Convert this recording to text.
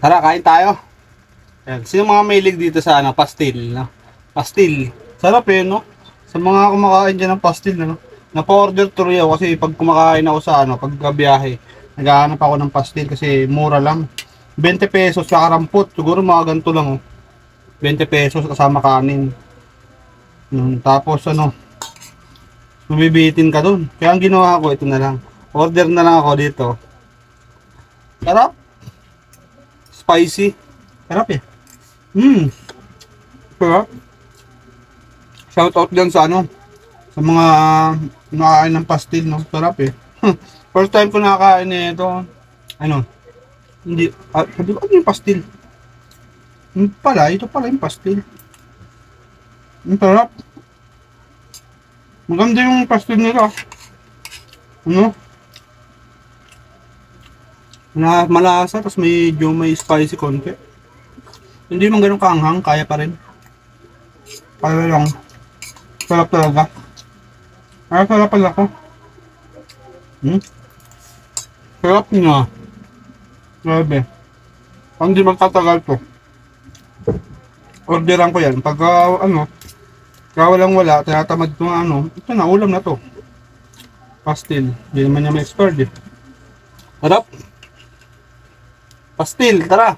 Tara, kain tayo. Yan. Sino mga mahilig dito sa ano, pastil, no? Pastil. Sarap eh, no? Sa mga kumakain dyan ng pastil, no? Napa-order tuloy ako kasi pag kumakain ako sa ano, pagkabiyahe, naghahanap ako ng pastil kasi mura lang. 20 pesos kakarampot. Siguro mga ganito lang, oh. 20 pesos kasama kanin. Tapos ano, mabibitin ka dun. Kaya ang ginawa ko, ito na lang. Order na lang ako dito. Sarap. Spicy. Sarap eh. Sarap. Shout out dyan sa ano, sa mga nakakain ng pastil, no? Sarap eh. First time ko nakakain nito. Ano? Hindi, sabi ko, ano yung pastil? Ito pala yung pastil. Ang sarap. Maganda yung pastil nila. Ano? Malasa, tapos medyo may spicy konti. Hindi man ganun kaanghang, kaya pa rin. Kaya lang. Sarap talaga. Sarap pala ko. Sarap niya. Grabe. Pag hindi magtatagal to. Orderan ko yan. Pag ano, walang wala, tinatamad ko nga ano, ito na, ulam na to. Pastil. Hindi naman niya ma-expired eh. Sarap. Pastil, tara.